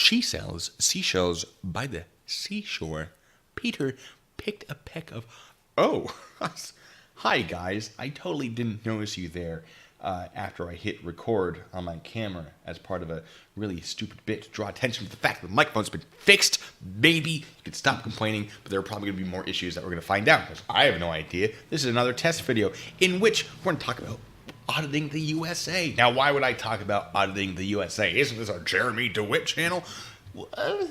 she sells seashells by the seashore. Peter picked a peck of... Oh, hi guys. I totally didn't notice you there after I hit record on my camera as part of a really stupid bit to draw attention to the fact that the microphone's been fixed. Maybe you could stop complaining, but there are probably going to be more issues that we're going to find out because I have no idea. This is another test video in which we're going to talk about auditing the USA. Now, why would I talk about auditing the USA? Isn't this our Jeremy DeWitt channel? Well, a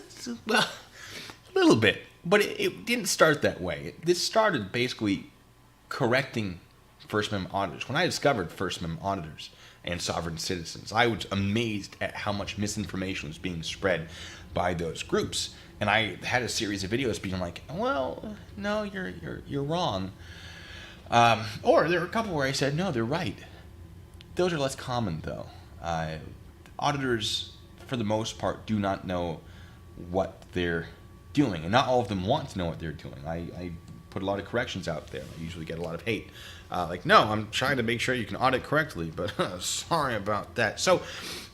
little bit, but it didn't start that way. This started basically correcting First Amendment auditors. When I discovered First Amendment auditors and sovereign citizens, I was amazed at how much misinformation was being spread by those groups. And I had a series of videos being like, well, no, you're wrong. Or there were a couple where I said, no, they're right. Those are less common, though. Auditors, for the most part, do not know what they're doing, and not all of them want to know what they're doing. I put a lot of corrections out there. I usually get a lot of hate. Like, no, I'm trying to make sure you can audit correctly, but sorry about that. So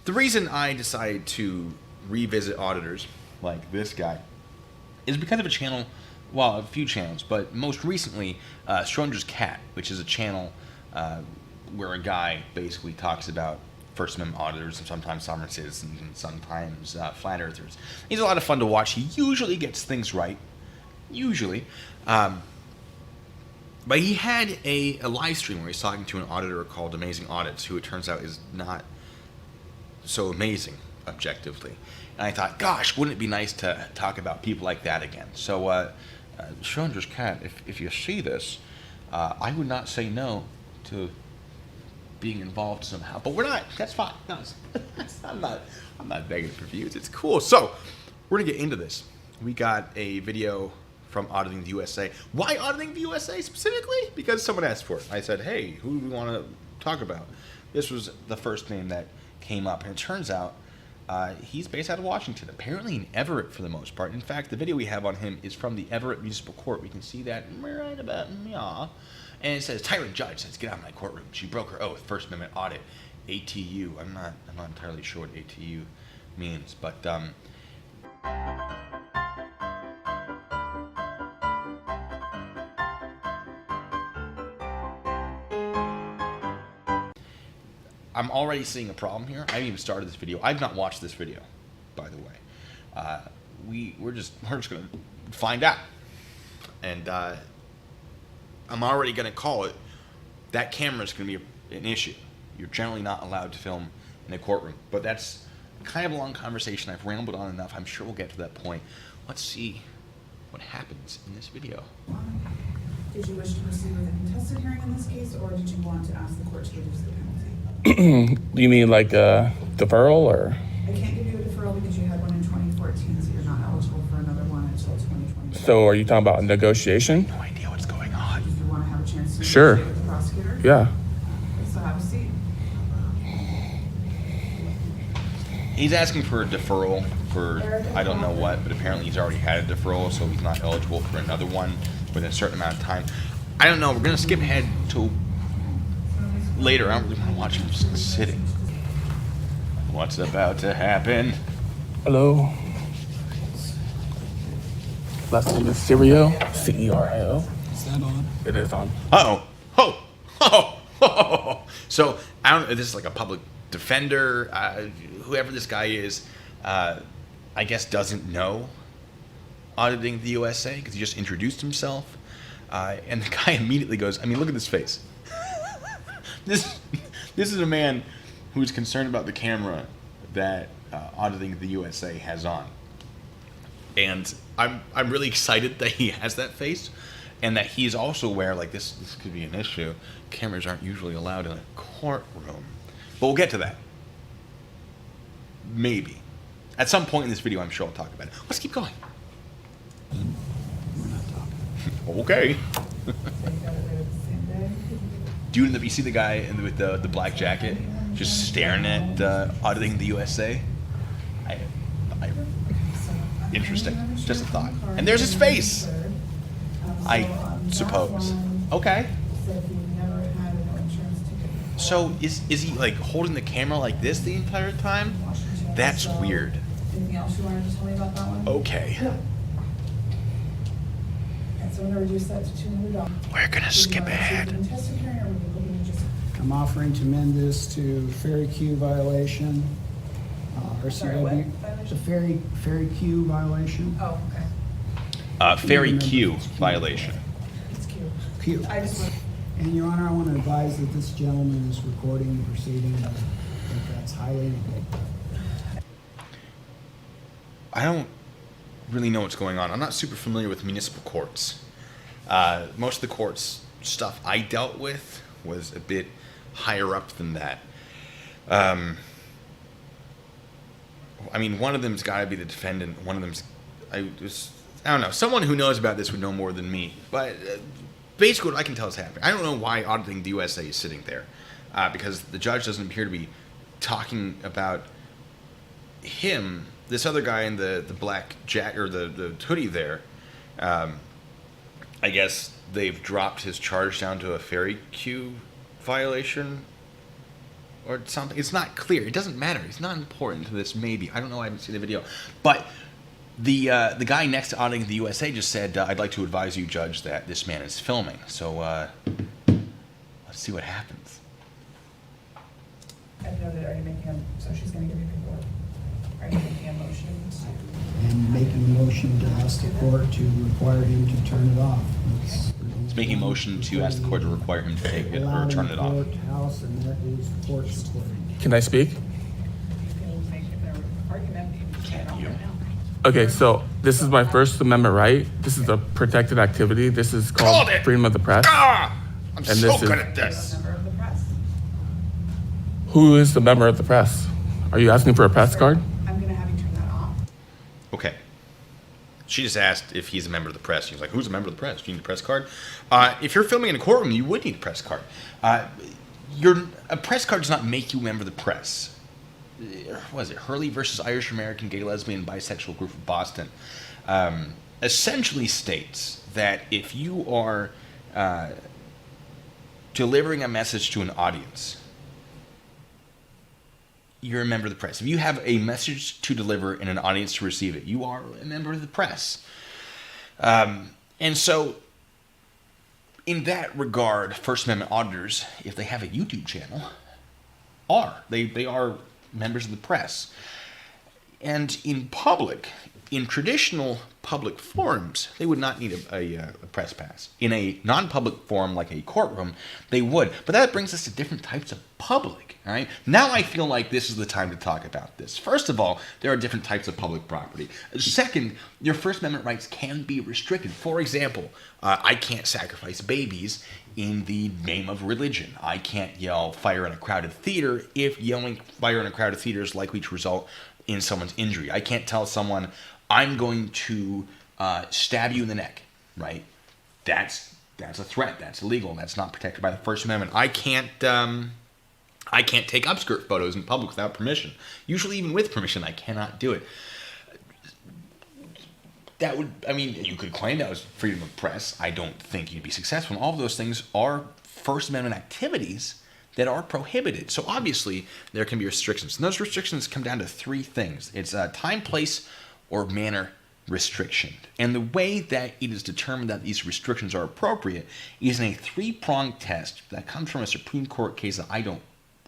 the reason I decided to revisit auditors like this guy is because of a channel, well, a few channels, but most recently, Schrodinger's Cat, which is a channel where a guy basically talks about First Amendment auditors and sometimes sovereign citizens and sometimes flat earthers. He's a lot of fun to watch. He usually gets things right. Usually. But he had a live stream where he's talking to an auditor called Amazing Audits, who it turns out is not so amazing objectively. And I thought, gosh, wouldn't it be nice to talk about people like that again? So, Schrodinger's Cat, if you see this, I would not say no to being involved somehow, but we're not. That's fine. No, I'm not begging for views. It's cool. So we're gonna get into this. We got a video from Auditing the USA. Why Auditing the USA specifically? Because someone asked for it. I said, hey, who do we want to talk about? This was the first name that came up, and it turns out he's based out of Washington, apparently in Everett for the most part. In fact, the video we have on him is from the Everett Municipal Court. We can see that right about now. And it says, Tyrant Judge says, get out of my courtroom. She broke her oath. First Amendment audit. ATU. I'm not entirely sure what ATU means, but I'm already seeing a problem here. I haven't even started this video. I've not watched this video, by the way. We're just gonna find out. And I'm already going to call it, that camera is going to be an issue. You're generally not allowed to film in a courtroom. But that's kind of a long conversation. I've rambled on enough. I'm sure we'll get to that point. Let's see what happens in this video. Did you wish to proceed with a contested hearing in this case, or did you want to ask the court to reduce the penalty? You mean like a deferral, or? I can't give you a deferral because you had one in 2014, so you're not eligible for another one until 2020. So are you talking about negotiation? No idea what's going on. Do you want to have a chance to Sure. negotiate with the prosecutor? Yeah. Okay, so have a seat. He's asking for a deferral for I don't know what, but apparently he's already had a deferral, so he's not eligible for another one within a certain amount of time. I don't know. We're going to skip ahead to later. I don't really want to watch him just sitting. What's about to happen? Hello. Last name is Cerio. C-E-R-I-O. Is that on? It is on. Oh. So I don't know. This is like a public defender. Whoever this guy is, I guess doesn't know Auditing the USA because he just introduced himself. And the guy immediately goes, I mean, look at this face. This is a man who is concerned about the camera that Auditing the USA has on. And I'm really excited that he has that face and that he's also aware, like, this could be an issue. Cameras aren't usually allowed in a courtroom. But we'll get to that. Maybe. At some point in this video, I'm sure I'll talk about it. Let's keep going. We're not talking. Okay. So you got it right at the same day? Dude, you see the guy with the black jacket just staring at Auditing the USA? Interesting. Just a thought. And there's his face, I suppose. Okay. So is he like holding the camera like this the entire time? That's weird. Anything else you wanted to tell me about that one? Okay. Yeah. And so I'm gonna reduce that to $200. We're gonna skip ahead. Contested hearing, or were you hoping to just? I'm offering to amend this to ferry queue violation, Sorry, what RCW. violation? The ferry queue violation. Oh, okay. Ferry Q violation. It's cute. Queue. I just want. And Your Honor, I want to advise that this gentleman is recording the proceeding. I think that's highly. I don't really know what's going on. I'm not super familiar with municipal courts. Most of the courts stuff I dealt with was a bit higher up than that. I mean, one of them's got to be the defendant. One of them's, I don't know. Someone who knows about this would know more than me. But basically, what I can tell is happening. I don't know why Auditing the USA is sitting there, because the judge doesn't appear to be talking about him. This other guy in the black jacket or the hoodie there. I guess they've dropped his charge down to a ferry queue violation or something. It's not clear. It doesn't matter. It's not important to this. Maybe I don't know. I haven't seen the video, but the guy next to Auditing the USA just said, "I'd like to advise you, Judge, that this man is filming." So let's see what happens. I've noted, are you making a, so she's gonna give you paperwork. Are you making a motion to? And making a motion to ask the court to require him to turn it off. It's making a motion to ask the court to require him to take it or Allowed turn in it the off. courthouse, and that is the court's recording. Can I speak? You can make an argument. Can you? Okay, so this is my First Amendment right. This is a protected activity. This is Called called it! freedom of the press. Ah! I'm And so this good is- at this. Member of the press. Who is the member of the press? Are you asking for a press card? I'm gonna have you turn that off. Okay. She just asked if he's a member of the press. He was like, "Who's a member of the press? Do you need a press card?" If you're filming in a courtroom, you would need a press card. A press card does not make you a member of the press. What is it? Hurley versus Irish American Gay Lesbian Bisexual Group of Boston essentially states that if you are delivering a message to an audience, you're a member of the press. If you have a message to deliver and an audience to receive it, you are a member of the press. And so, in that regard, First Amendment auditors, if they have a YouTube channel, they are members of the press. And in public, in traditional public forums, they would not need a press pass. In a non-public forum like a courtroom, they would. But that brings us to different types of public. All right? Now I feel like this is the time to talk about this. First of all, there are different types of public property. Second, your First Amendment rights can be restricted. For example, I can't sacrifice babies in the name of religion. I can't yell fire in a crowded theater if yelling fire in a crowded theater is likely to result in someone's injury. I can't tell someone, I'm going to stab you in the neck, right? That's a threat. That's illegal. That's not protected by the First Amendment. I can't take upskirt photos in public without permission. Usually even with permission, I cannot do it. That would, I mean, you could claim that was freedom of press. I don't think you'd be successful. And all of those things are First Amendment activities that are prohibited. So obviously, there can be restrictions. And those restrictions come down to three things. It's time, place, or manner restriction. And the way that it is determined that these restrictions are appropriate is in a three-pronged test that comes from a Supreme Court case that I don't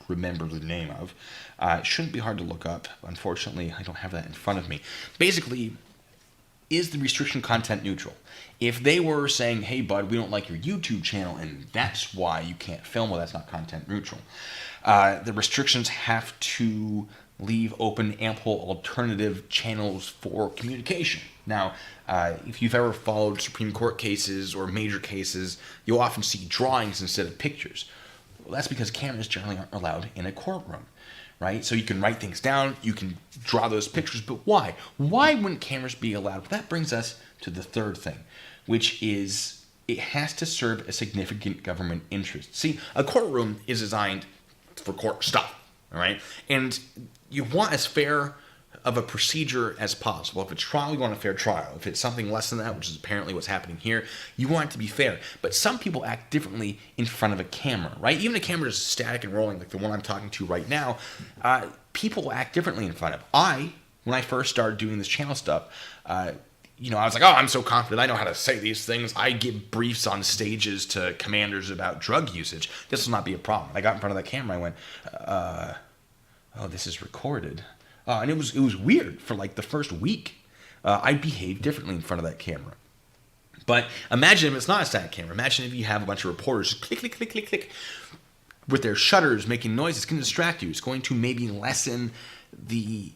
remember the name of. It shouldn't be hard to look up. Unfortunately, I don't have that in front of me. Basically, is the restriction content neutral? If they were saying, hey, bud, we don't like your YouTube channel, and that's why you can't film, well, that's not content neutral. The restrictions have to leave open ample alternative channels for communication. Now, if you've ever followed Supreme Court cases or major cases, you'll often see drawings instead of pictures. Well, that's because cameras generally aren't allowed in a courtroom, right? So you can write things down, you can draw those pictures, but why? Why wouldn't cameras be allowed? Well, that brings us to the third thing, which is it has to serve a significant government interest. See, a courtroom is designed for court stuff, all right? And you want as fair of a procedure as possible. If it's trial, you want a fair trial. If it's something less than that, which is apparently what's happening here, you want it to be fair. But some people act differently in front of a camera, right? Even a camera is static and rolling, like the one I'm talking to right now, people act differently in front of. I when I first started doing this channel stuff, you know, I was like, oh, I'm so confident. I know how to say these things. I give briefs on stages to commanders about drug usage. This will not be a problem. I got in front of that camera. I went, oh, this is recorded. And it was weird for like the first week. I behaved differently in front of that camera. But imagine if it's not a static camera. Imagine if you have a bunch of reporters click, click, click, click, click, with their shutters making noise. It's going to distract you. It's going to maybe lessen the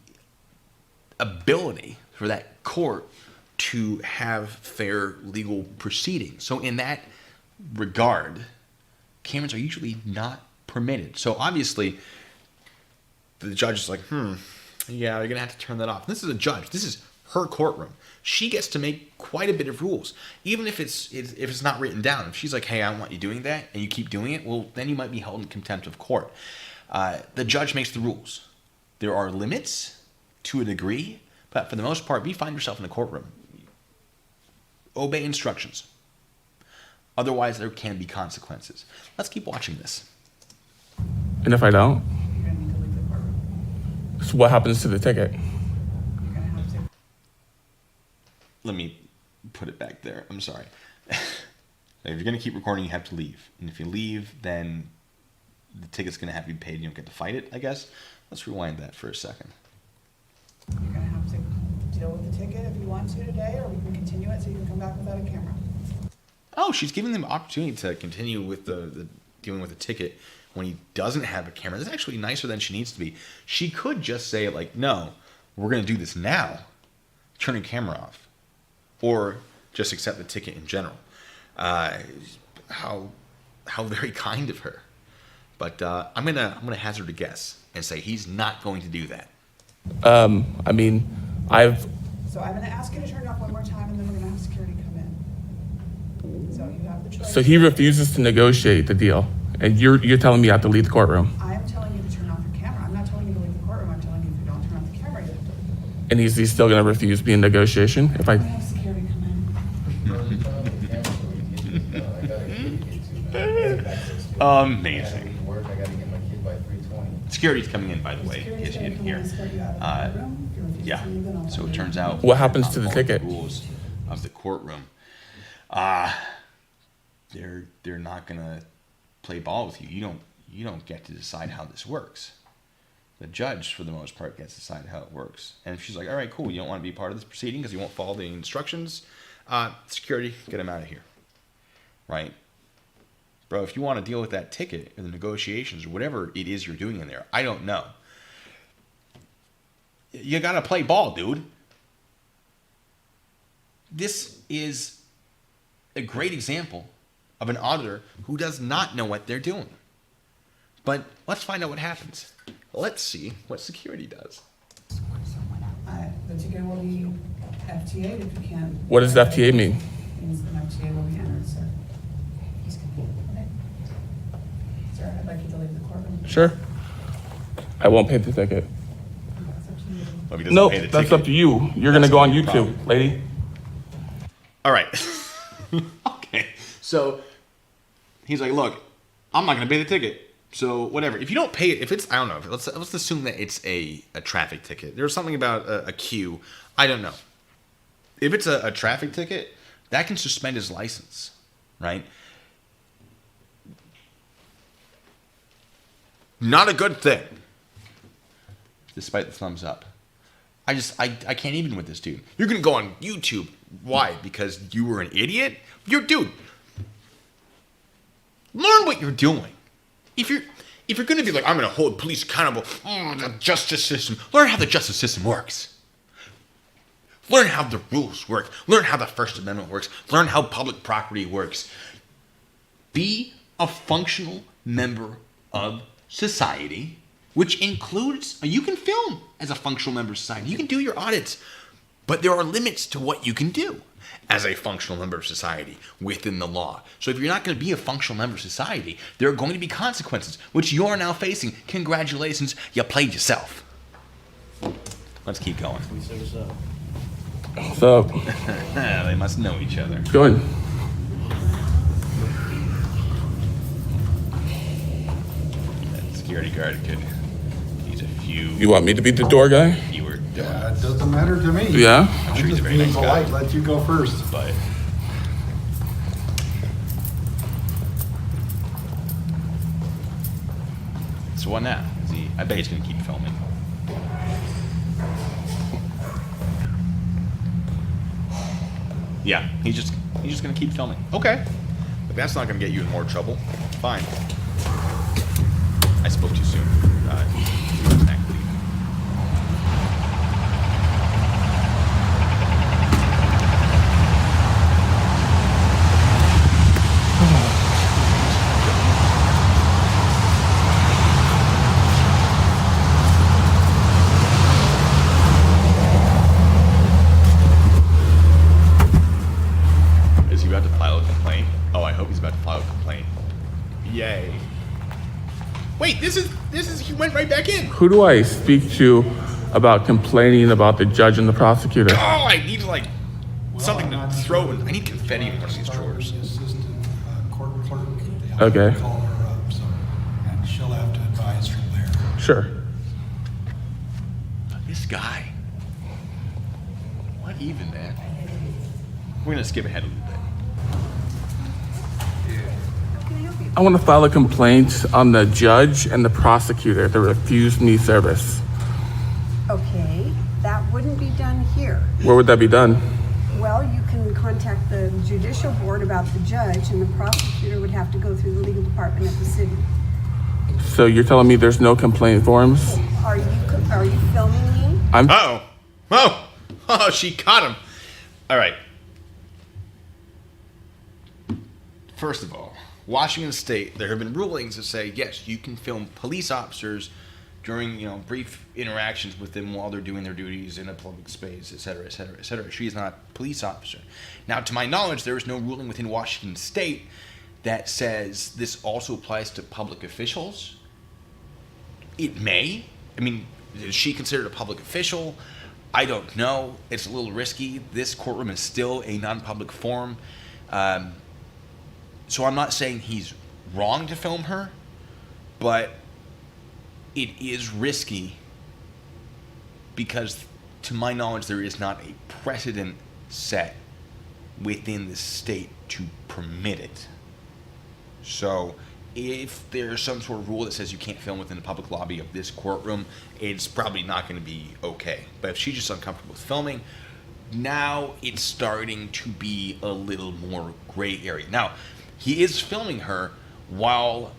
ability for that court to have fair legal proceedings. So in that regard, cameras are usually not permitted. So obviously, the judge is like, yeah, you're going to have to turn that off. This is a judge. This is her courtroom. She gets to make quite a bit of rules, even if it's not written down. If she's like, hey, I don't want you doing that, and you keep doing it, well, then you might be held in contempt of court. The judge makes the rules. There are limits to a degree, but for the most part, if you find yourself in a courtroom, obey instructions. Otherwise, there can be consequences. Let's keep watching this. And if I don't, You're gonna need to leave the courtroom. so what happens to the ticket? You're gonna have to. Let me put it back there. I'm sorry. If you're going to keep recording, you have to leave. And if you leave, then the ticket's going to have to be paid. You don't get to fight it, I guess. Let's rewind that for a second. You're gonna have to deal with the ticket if you want to today, or we can continue it so you can come back without a camera. Oh, she's giving them opportunity to continue with the dealing with the ticket when he doesn't have a camera. That's actually nicer than she needs to be. She could just say, like, no, we're going to do this now. Turn your camera off. Or just accept the ticket in general. How very kind of her. But I'm gonna hazard a guess and say he's not going to do that. I mean, I've So I'm gonna ask you to turn it off one more time, and then we're gonna have security come in. So you have the choice. so he refuses to negotiate the deal, and you're telling me I have to leave the courtroom, I'm telling you to turn off your camera. I'm not telling you to leave the courtroom. I'm telling you if you don't turn off the camera, you have to leave. and he's still going to refuse me in negotiation if We I. have security come in. Amazing. Work, I gotta get my kid by 3:20. Security's coming in, by the way, in case you didn't hear. Yeah. So it turns out. What happens to the ticket? Rules of the courtroom. They're not gonna play ball with you. You don't get to decide how this works. The judge, for the most part, gets to decide how it works. And if she's like, all right, cool, you don't want to be part of this proceeding because you won't follow the instructions, security, get him out of here. Right? Bro, if you want to deal with that ticket or the negotiations or whatever it is you're doing in there, I don't know. You got to play ball, dude. This is a great example of an auditor who does not know what they're doing. But let's find out what happens. Let's see what security does. The ticket will be FTA'd if you can. What does FTA mean? Means an FTA will be entered, sir. Okay. Sir, I'd like you to leave the courtroom. Sure. I won't pay the ticket. That's up to you. Well, if he doesn't No, pay the that's ticket- up to you. You're going to go on YouTube, lady. All right. Okay. So he's like, look, I'm not going to pay the ticket. So whatever. If you don't pay it, if it's, I don't know. Let's assume that it's a traffic ticket. There's something about a queue. I don't know. If it's a traffic ticket, that can suspend his license, right? Not a good thing. Despite the thumbs up. I can't even with this dude. You're going to go on YouTube. Why? Because you were an idiot? Dude. Learn what you're doing. If you're going to be like, I'm going to hold police accountable, the justice system, learn how the justice system works. Learn how the rules work. Learn how the First Amendment works. Learn how public property works. Be a functional member of society, which includes, you can film as a functional member of society. You can do your audits, but there are limits to what you can do as a functional member of society within the law. So if you're not going to be a functional member of society, there are going to be consequences, which you are now facing. Congratulations, you played yourself. Let's keep going. What's up? They must know each other. Good. That security guard could use a few You want me to be the door guy? fewer doing Yeah, it. it doesn't matter to me. Yeah? I'm sure he's a very being nice guy. polite, let you go first. But so what now? I bet he's gonna keep filming. Yeah, he's just gonna keep filming. Okay, but that's not gonna get you in more trouble. Fine. I spoke too soon. Exactly. Is he about to file a complaint? Oh, I hope he's about to file a complaint. Yay. Wait, this is he went right back in. Who do I speak to about complaining about the judge and the prosecutor? Oh, I need like something to I'm not throw sure in. I need confetti in one of these drawers. The assistant court clerk. I'll Okay. Call her up, so, and she'll have to advise from there. Sure. This guy. What even, man? We're gonna skip ahead a little bit. I want to file a complaint on the judge and the prosecutor that refused me service. Okay, that wouldn't be done here. Where would that be done? Well, you can contact the judicial board about the judge, and the prosecutor would have to go through the legal department of the city. So you're telling me there's no complaint forms? Are you filming me? I'm Oh, she caught him. All right. First of all, Washington State, there have been rulings that say, yes, you can film police officers during, brief interactions with them while they're doing their duties in a public space, et cetera, et cetera, et cetera. She is not a police officer. Now, to my knowledge, there is no ruling within Washington State that says this also applies to public officials. It may. I mean, is she considered a public official? I don't know. It's a little risky. This courtroom is still a non-public forum. So I'm not saying he's wrong to film her, but it is risky because, to my knowledge, there is not a precedent set within the state to permit it. So if there's some sort of rule that says you can't film within the public lobby of this courtroom, it's probably not going to be okay. But if she's just uncomfortable with filming, now it's starting to be a little more gray area. Now, he is filming her while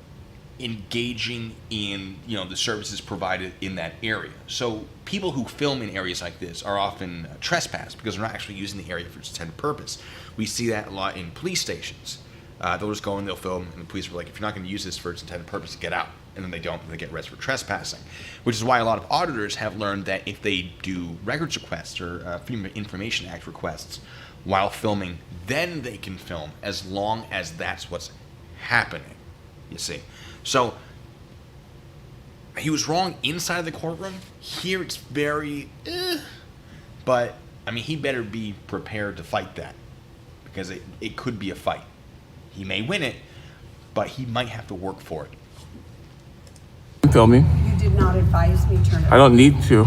engaging in, the services provided in that area. So people who film in areas like this are often trespassed because they're not actually using the area for its intended purpose. We see that a lot in police stations. They'll just go and they'll film, and the police are like, if you're not going to use this for its intended purpose, get out. And then they don't, and they get arrested for trespassing. Which is why a lot of auditors have learned that if they do records requests or Freedom of Information Act requests while filming, then they can film as long as that's what's happening, you see. So, he was wrong inside of the courtroom. Here it's very, but, he better be prepared to fight that because it could be a fight. He may win it, but he might have to work for it. filming. You did not advise me, turn it I don't need to.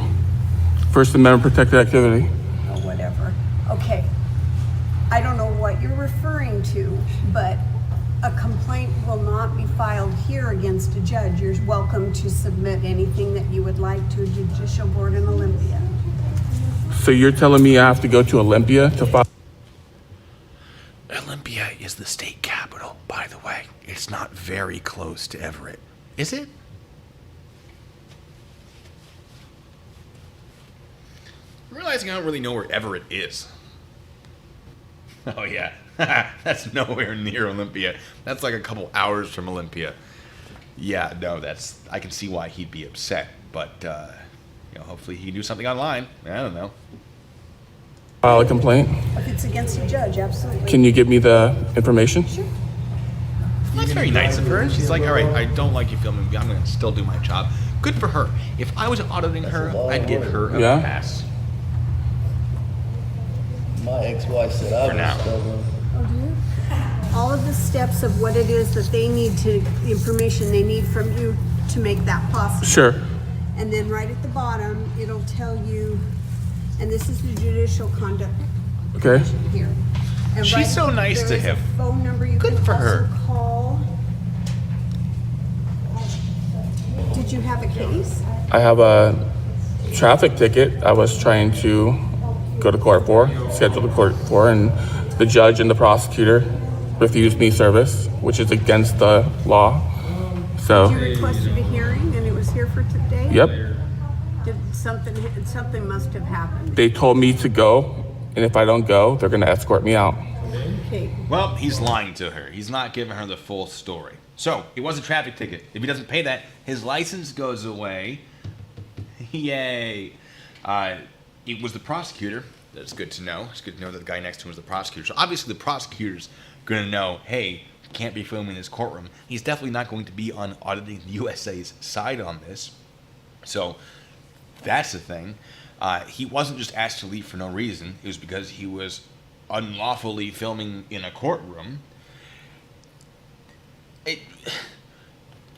First Amendment protected activity. or whatever. Okay, I don't know what you're referring to, but a complaint will not be filed here against a judge. You're welcome to submit anything that you would like to a judicial board in Olympia. So you're telling me I have to go to Olympia to file? Olympia is the state capital, by the way. It's not very close to Everett. Is it? I'm realizing I don't really know where Everett is. Oh, yeah. That's nowhere near Olympia. That's like a couple hours from Olympia. Yeah, no, I can see why he'd be upset, but, hopefully he can do something online. I don't know. File a complaint? If it's against a judge, absolutely. Can you give me the information? Sure. That's very nice of her. She's like, all right, I don't like you filming me. I'm going to still do my job. Good for her. If I was auditing her, I'd give her a Yeah? pass. My ex-wife said I For now. was struggling. Oh, do you? All of the steps of what it is that they need the information they need from you to make that possible. Sure. And then right at the bottom, it'll tell you And this is the judicial conduct Okay. commission here. And She's right so nice to there is a him. phone number you Good can for also her. call. Did you have a case? I have a traffic ticket I was trying to go to court for, schedule to court for, and the judge and the prosecutor refused me service, which is against the law. So, You requested a hearing and it was here for today? yep, Did something must have happened. they told me to go, and if I don't go, they're gonna escort me out. Okay, Well, he's lying to her. He's not giving her the full story. So, it was a traffic ticket. If he doesn't pay that, his license goes away. Yay. It was the prosecutor. That's good to know. It's good to know that the guy next to him was the prosecutor. So, obviously, the prosecutor's going to know, hey, you can't be filming this courtroom. He's definitely not going to be on Auditing USA's side on this. So, that's the thing. He wasn't just asked to leave for no reason. It was because he was unlawfully filming in a courtroom.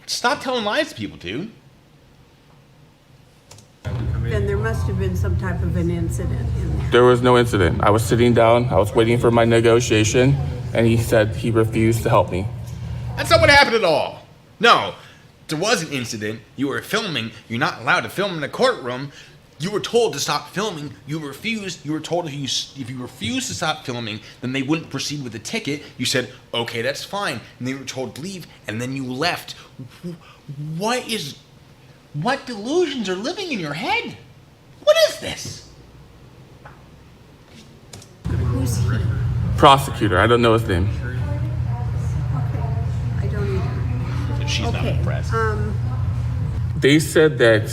Stop telling lies to people, dude. then there must have been some type of an incident in there. There was no incident. I was sitting down, I was waiting for my negotiation, and he said he refused to help me. That's not what happened at all. No, there was an incident. You were filming. You're not allowed to film in a courtroom. You were told to stop filming. You refused. You were told if you refused to stop filming, then they wouldn't proceed with the ticket. You said, okay, that's fine. And they were told to leave, and then you left. What delusions are living in your head? What is this? Who's he? Prosecutor, I don't know his name. I don't either. She's not Okay, impressed. They said that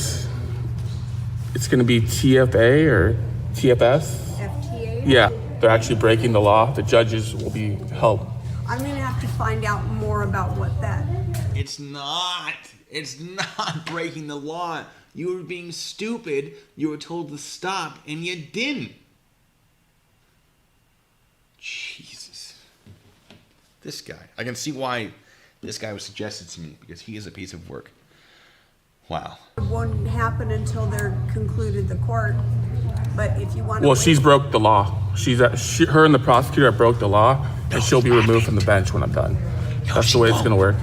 it's gonna be TFA or TFS. FTA? Yeah, they're actually breaking the law. The judges will be held. I'm gonna have to find out more about what that. It's not. It's not breaking the law. You were being stupid. You were told to stop, and you didn't. Jesus. This guy. I can see why this guy was suggested to me, because he is a piece of work. Wow. It won't happen until they're concluded the court. But if you want to. Well, she's broke the law. Her and the prosecutor broke the law, and she'll be removed from the bench when I'm done. That's the way it's gonna work.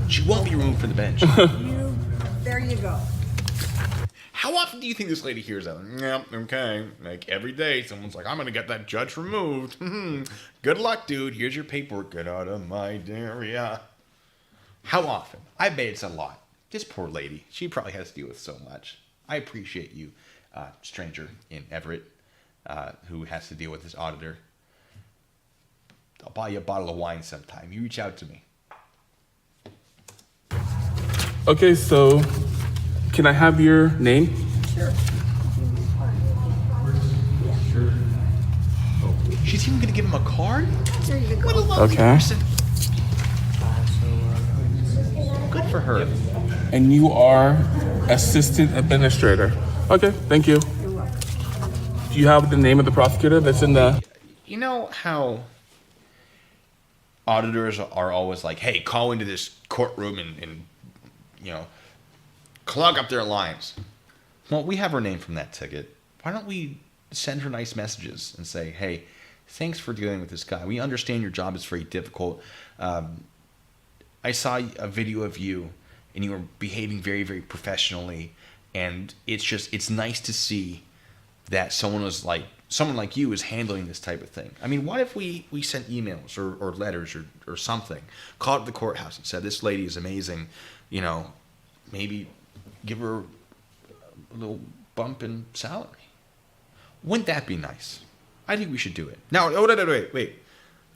She won't be removed from the bench. There you go. How often do you think this lady hears that? Yeah, okay. Like every day, someone's like, I'm going to get that judge removed. Good luck, dude. Here's your paperwork. Get out of my area. How often? I bet it's a lot. This poor lady. She probably has to deal with so much. I appreciate you, stranger in Everett, who has to deal with this auditor. I'll buy you a bottle of wine sometime. You reach out to me. Okay, so can I have your name? Sure. She's even going to give him a card? There you What a go. lovely Okay. person. Good for her. And you are assistant administrator. Okay, thank you. You're welcome. Do you have the name of the prosecutor that's in the? You know how auditors are always like, hey, call into this courtroom and you know, clog up their lines. Well, we have her name from that ticket. Why don't we send her nice messages and say, hey, thanks for dealing with this guy. We understand your job is very difficult. I saw a video of you and you were behaving very, very professionally. And it's nice to see that someone like you is handling this type of thing. I mean, what if we sent emails or letters or something, called the courthouse and said, this lady is amazing, you know, maybe give her a little bump in salary. Wouldn't that be nice? I think we should do it. Now, wait.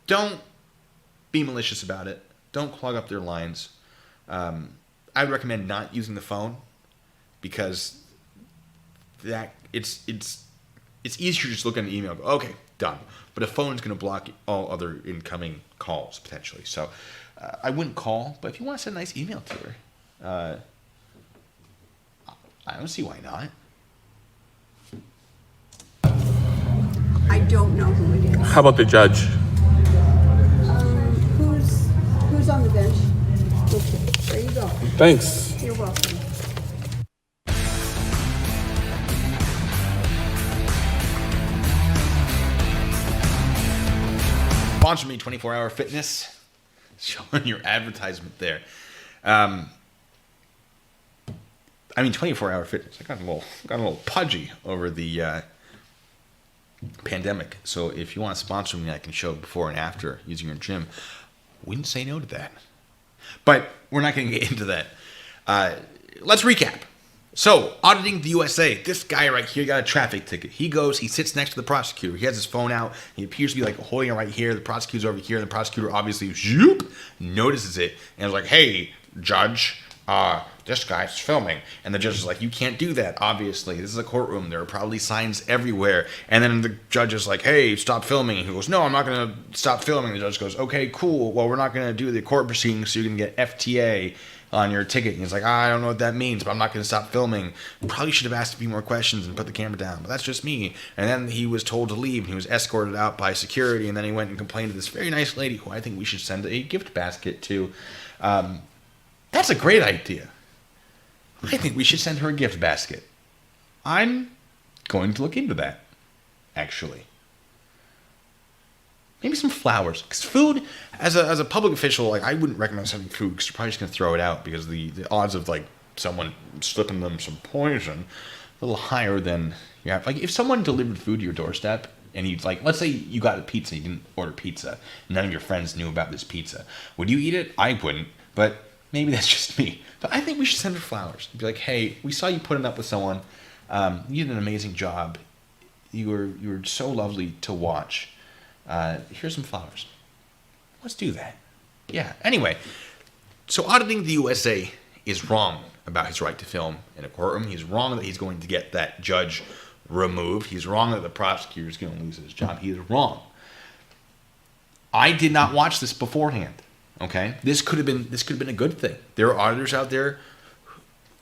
Don't be malicious about it. Don't clog up their lines. I would recommend not using the phone, because that it's easier to just look at an email and go, okay, done. But a phone's going to block all other incoming calls, potentially. So I wouldn't call, but if you want to send a nice email to her, I don't see why not. I don't know who it is. How about the judge? Who's on the bench? Okay, there you go. Thanks. You're welcome. sponsor me, 24 Hour Fitness. Showing your advertisement there. 24 Hour Fitness. I got a little pudgy over the pandemic. So if you want to sponsor me, I can show before and after using your gym. Wouldn't say no to that. But we're not going to get into that. Let's recap. So, auditing the USA, this guy right here got a traffic ticket. He goes, he sits next to the prosecutor. He has his phone out. He appears to be like holding it right here. The prosecutor's over here. And the prosecutor obviously notices it and is like, hey, judge, this guy's filming. And the judge is like, you can't do that, obviously. This is a courtroom. There are probably signs everywhere. And then the judge is like, hey, stop filming. And he goes, no, I'm not going to stop filming. The judge goes, okay, cool. Well, we're not going to do the court proceedings, so you can get FTA on your ticket. And he's like, I don't know what that means, but I'm not going to stop filming. Probably should have asked a few more questions and put the camera down, but that's just me. And then he was told to leave. He was escorted out by security, and then he went and complained to this very nice lady who I think we should send a gift basket to. That's a great idea. I think we should send her a gift basket. I'm going to look into that, actually. Maybe some flowers. Because food, as a public official, like, I wouldn't recommend sending food because you're probably just going to throw it out because the odds of, like, someone slipping them some poison a little higher than you have. Like, if someone delivered food to your doorstep and you, like, let's say you got a pizza, you didn't order pizza, none of your friends knew about this pizza. Would you eat it? I wouldn't, but maybe that's just me. But I think we should send her flowers. Be like, hey, we saw you putting up with someone. You did an amazing job. You were so lovely to watch. Here's some flowers. Let's do that. Yeah. Anyway, so auditing the USA is wrong about his right to film in a courtroom. He's wrong that he's going to get that judge removed. He's wrong that the prosecutor is going to lose his job. He is wrong. I did not watch this beforehand. Okay, this could have been a good thing. There are auditors out there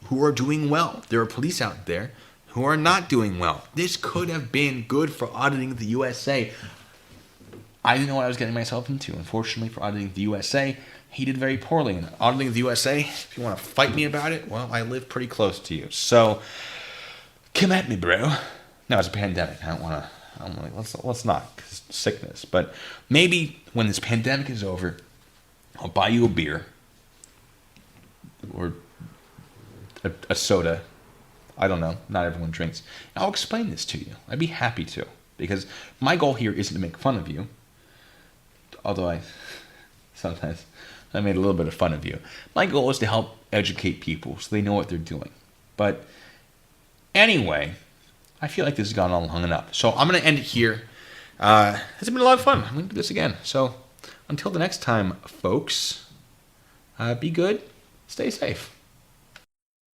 who are doing well. There are police out there who are not doing well. This could have been good for auditing the USA. I didn't know what I was getting myself into. Unfortunately for auditing the USA, he did very poorly. And auditing the USA, if you want to fight me about it, well, I live pretty close to you. So, come at me, bro. No, it's a pandemic. I don't want to, let's not, 'cause sickness. But maybe when this pandemic is over, I'll buy you a beer. Or a soda. I don't know. Not everyone drinks. I'll explain this to you. I'd be happy to. Because my goal here isn't to make fun of you. Although sometimes I made a little bit of fun of you. My goal is to help educate people so they know what they're doing. But anyway, I feel like this has gone on long enough. So I'm going to end it here. It's been a lot of fun. I'm going to do this again. So until the next time, folks, be good. Stay safe.